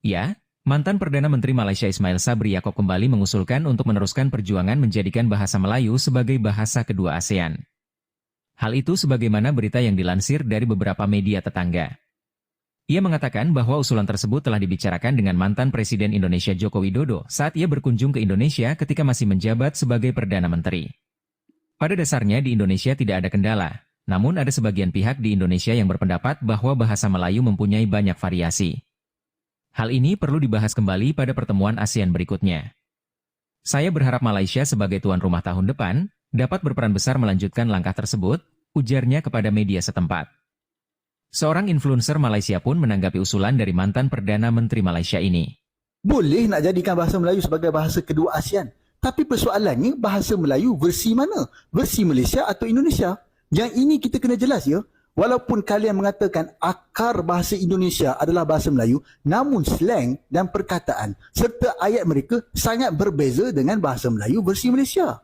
Ya, mantan Perdana Menteri Malaysia Ismail Sabri Yaakob kembali mengusulkan untuk meneruskan perjuangan menjadikan bahasa Melayu sebagai bahasa kedua ASEAN. Hal itu sebagaimana berita yang dilansir dari beberapa media tetangga. Ia mengatakan bahwa usulan tersebut telah dibicarakan dengan mantan Presiden Indonesia Joko Widodo saat ia berkunjung ke Indonesia ketika masih menjabat sebagai Perdana Menteri. Pada dasarnya di Indonesia tidak ada kendala, namun ada sebagian pihak di Indonesia yang berpendapat bahwa bahasa Melayu mempunyai banyak variasi. Hal ini perlu dibahas kembali pada pertemuan ASEAN berikutnya. Saya berharap Malaysia sebagai tuan rumah tahun depan dapat berperan besar melanjutkan langkah tersebut, ujarnya kepada media setempat. Seorang influencer Malaysia pun menanggapi usulan dari mantan Perdana Menteri Malaysia ini. Boleh nak jadikan bahasa Melayu sebagai bahasa kedua ASEAN. Tapi persoalannya bahasa Melayu versi mana? Versi Malaysia atau Indonesia? Yang ini kita kena jelas ya. Walaupun kalian mengatakan akar bahasa Indonesia adalah bahasa Melayu, namun slang dan perkataan serta ayat mereka sangat berbeza dengan bahasa Melayu versi Malaysia.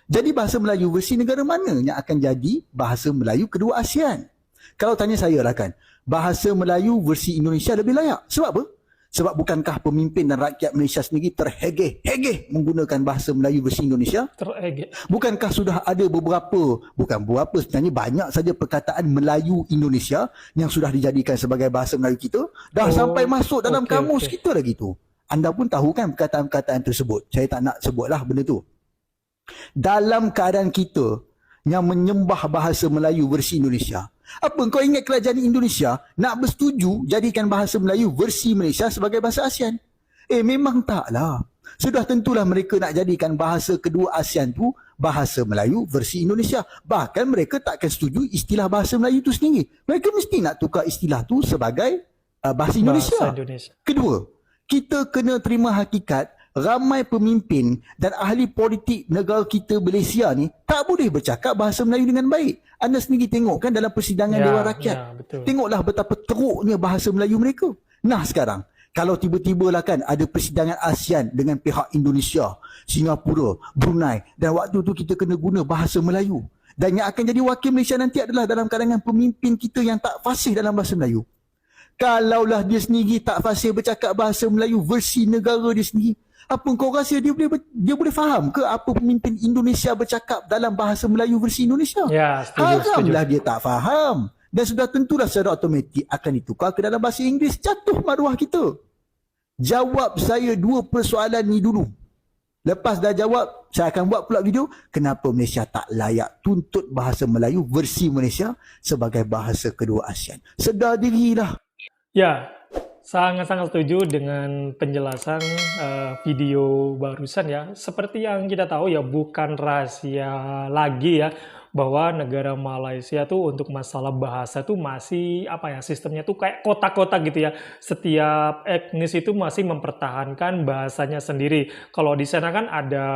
Jadi bahasa Melayu versi negara mana yang akan jadi bahasa Melayu kedua ASEAN? Kalau tanya saya lah kan, bahasa Melayu versi Indonesia lebih layak. Sebab apa? Sebab bukankah pemimpin dan rakyat Malaysia sendiri terhegeh-hegeh menggunakan bahasa Melayu versi Indonesia? Terhegeh. Bukankah sudah ada beberapa sebenarnya banyak saja perkataan Melayu Indonesia yang sudah dijadikan sebagai bahasa Melayu kita, dah sampai masuk dalam kamus kita lagi tu. Anda pun tahu kan perkataan-perkataan tersebut. Saya tak nak sebutlah benda tu. Dalam keadaan kita yang menyembah bahasa Melayu versi Indonesia, apa kau ingat kerajaan Indonesia nak bersetuju jadikan bahasa Melayu versi Malaysia sebagai bahasa ASEAN? Memang taklah. Sudah tentulah mereka nak jadikan bahasa kedua ASEAN tu bahasa Melayu versi Indonesia. Bahkan mereka takkan setuju istilah bahasa Melayu tu sendiri. Mereka mesti nak tukar istilah tu sebagai bahasa Indonesia. Kedua, kita kena terima hakikat ramai pemimpin dan ahli politik negara kita Malaysia ni tak boleh bercakap bahasa Melayu dengan baik. Anda sendiri tengok kan dalam persidangan Dewan Rakyat. Tengoklah betapa teruknya bahasa Melayu mereka. Nah sekarang, kalau tiba-tiba lah kan ada persidangan ASEAN dengan pihak Indonesia, Singapura, Brunei, dan waktu tu kita kena guna bahasa Melayu. Dan yang akan jadi wakil Malaysia nanti adalah dalam kalangan pemimpin kita yang tak fasih dalam bahasa Melayu. Kalaulah dia sendiri tak fasih bercakap bahasa Melayu versi negara dia sendiri, apa kau rasa dia boleh faham ke apa pemimpin Indonesia bercakap dalam bahasa Melayu versi Indonesia? Ya, haramlah dia tak faham. Dan sudah tentulah secara automatik akan ditukar ke dalam bahasa Inggeris, jatuh maruah kita. Jawab saya dua persoalan ni dulu. Lepas dah jawab, saya akan buat pula video kenapa Malaysia tak layak tuntut bahasa Melayu versi Malaysia sebagai bahasa kedua ASEAN. Sedar dirilah. Ya, sangat-sangat setuju dengan penjelasan video barusan ya. Seperti yang kita tahu ya, bukan rahasia lagi ya, bahwa negara Malaysia tuh untuk masalah bahasa tuh masih sistemnya tuh kayak kotak-kotak gitu ya. Setiap etnis itu masih mempertahankan bahasanya sendiri. Kalau di sana kan ada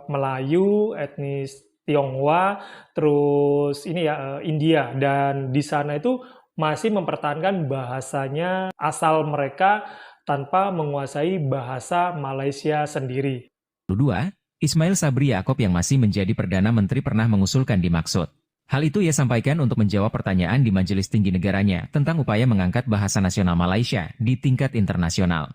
Melayu, etnis Tionghoa, terus ini ya India, dan di sana itu masih mempertahankan bahasanya asal mereka tanpa menguasai bahasa Malaysia sendiri. Kedua, Ismail Sabri Yaakob yang masih menjadi Perdana Menteri pernah mengusulkan dimaksud. Hal itu ia sampaikan untuk menjawab pertanyaan di majelis tinggi negaranya tentang upaya mengangkat bahasa nasional Malaysia di tingkat internasional.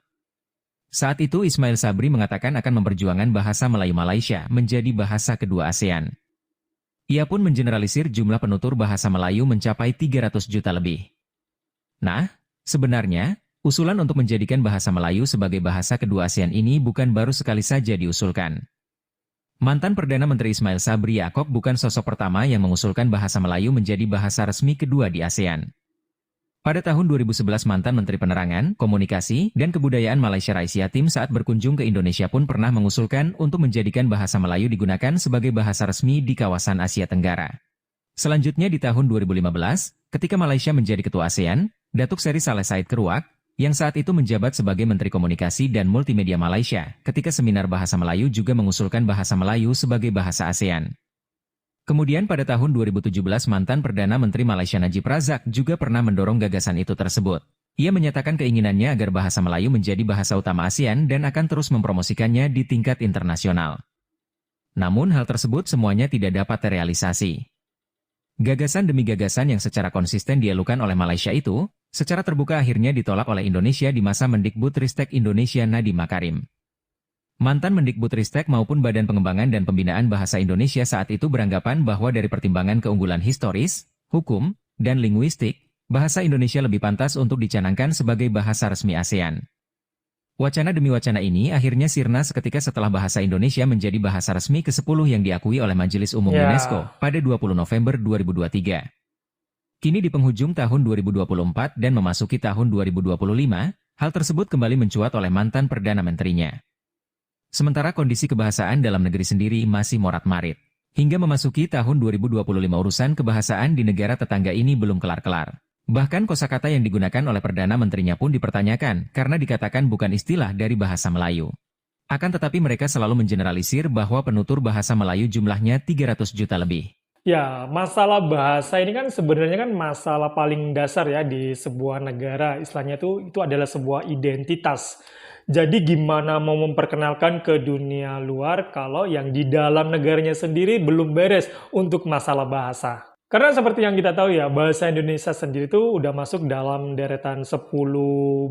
Saat itu Ismail Sabri mengatakan akan memperjuangkan bahasa Melayu Malaysia menjadi bahasa kedua ASEAN. Ia pun mengeneralisir jumlah penutur bahasa Melayu mencapai 300 juta lebih. Nah, sebenarnya, usulan untuk menjadikan bahasa Melayu sebagai bahasa kedua ASEAN ini bukan baru sekali saja diusulkan. Mantan Perdana Menteri Ismail Sabri Yaakob bukan sosok pertama yang mengusulkan bahasa Melayu menjadi bahasa resmi kedua di ASEAN. Pada tahun 2011 mantan Menteri Penerangan, Komunikasi, dan Kebudayaan Malaysia Rais Yatim saat berkunjung ke Indonesia pun pernah mengusulkan untuk menjadikan bahasa Melayu digunakan sebagai bahasa resmi di kawasan Asia Tenggara. Selanjutnya di tahun 2015, ketika Malaysia menjadi ketua ASEAN, Datuk Seri Saleh Said Keruak, yang saat itu menjabat sebagai Menteri Komunikasi dan Multimedia Malaysia, ketika seminar bahasa Melayu juga mengusulkan bahasa Melayu sebagai bahasa ASEAN. Kemudian pada tahun 2017 mantan Perdana Menteri Malaysia Najib Razak juga pernah mendorong gagasan itu tersebut. Ia menyatakan keinginannya agar bahasa Melayu menjadi bahasa utama ASEAN dan akan terus mempromosikannya di tingkat internasional. Namun hal tersebut semuanya tidak dapat terrealisasi. Gagasan demi gagasan yang secara konsisten dialukan oleh Malaysia itu, Secara terbuka akhirnya ditolak oleh Indonesia di masa Mendikbudristek Indonesia Nadiem Makarim. Mantan Mendikbudristek maupun Badan Pengembangan dan Pembinaan Bahasa Indonesia saat itu beranggapan bahwa dari pertimbangan keunggulan historis, hukum, dan linguistik, bahasa Indonesia lebih pantas untuk dicanangkan sebagai bahasa resmi ASEAN. Wacana demi wacana ini akhirnya sirna seketika setelah bahasa Indonesia menjadi bahasa resmi ke-10 yang diakui oleh Majelis Umum Ya. UNESCO pada 20 November 2023. Kini di penghujung tahun 2024 dan memasuki tahun 2025, hal tersebut kembali mencuat oleh mantan Perdana Menterinya. Sementara kondisi kebahasaan dalam negeri sendiri masih morat-marit. Hingga memasuki tahun 2025 urusan kebahasaan di negara tetangga ini belum kelar-kelar. Bahkan kosakata yang digunakan oleh Perdana Menterinya pun dipertanyakan karena dikatakan bukan istilah dari bahasa Melayu. Akan tetapi mereka selalu mengeneralisir bahwa penutur bahasa Melayu jumlahnya 300 juta lebih. Ya, masalah bahasa ini kan sebenarnya kan masalah paling dasar ya di sebuah negara. Istilahnya itu adalah sebuah identitas. Jadi gimana mau memperkenalkan ke dunia luar kalau yang di dalam negaranya sendiri belum beres untuk masalah bahasa. Karena seperti yang kita tahu ya, bahasa Indonesia sendiri itu udah masuk dalam deretan 10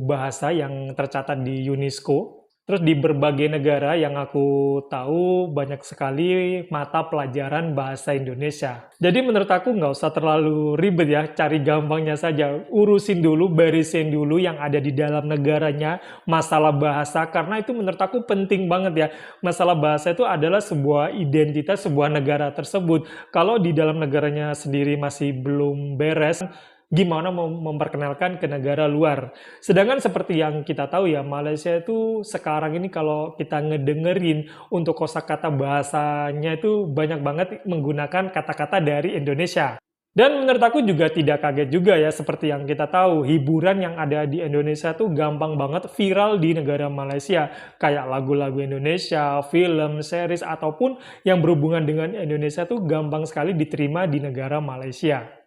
bahasa yang tercatat di UNESCO. Terus di berbagai negara yang aku tahu banyak sekali mata pelajaran bahasa Indonesia. Jadi menurut aku nggak usah terlalu ribet ya, cari gampangnya saja. Urusin dulu, barisin dulu yang ada di dalam negaranya, masalah bahasa. Karena itu menurut aku penting banget ya. Masalah bahasa itu adalah sebuah identitas sebuah negara tersebut. Kalau di dalam negaranya sendiri masih belum beres, gimana mau memperkenalkan ke negara luar. Sedangkan seperti yang kita tahu ya, Malaysia itu sekarang ini kalau kita ngedengerin untuk kosakata bahasanya itu banyak banget menggunakan kata-kata dari Indonesia. Dan menurut aku juga tidak kaget juga ya, seperti yang kita tahu, hiburan yang ada di Indonesia tuh gampang banget viral di negara Malaysia. Kayak lagu-lagu Indonesia, film, series, ataupun yang berhubungan dengan Indonesia tuh gampang sekali diterima di negara Malaysia.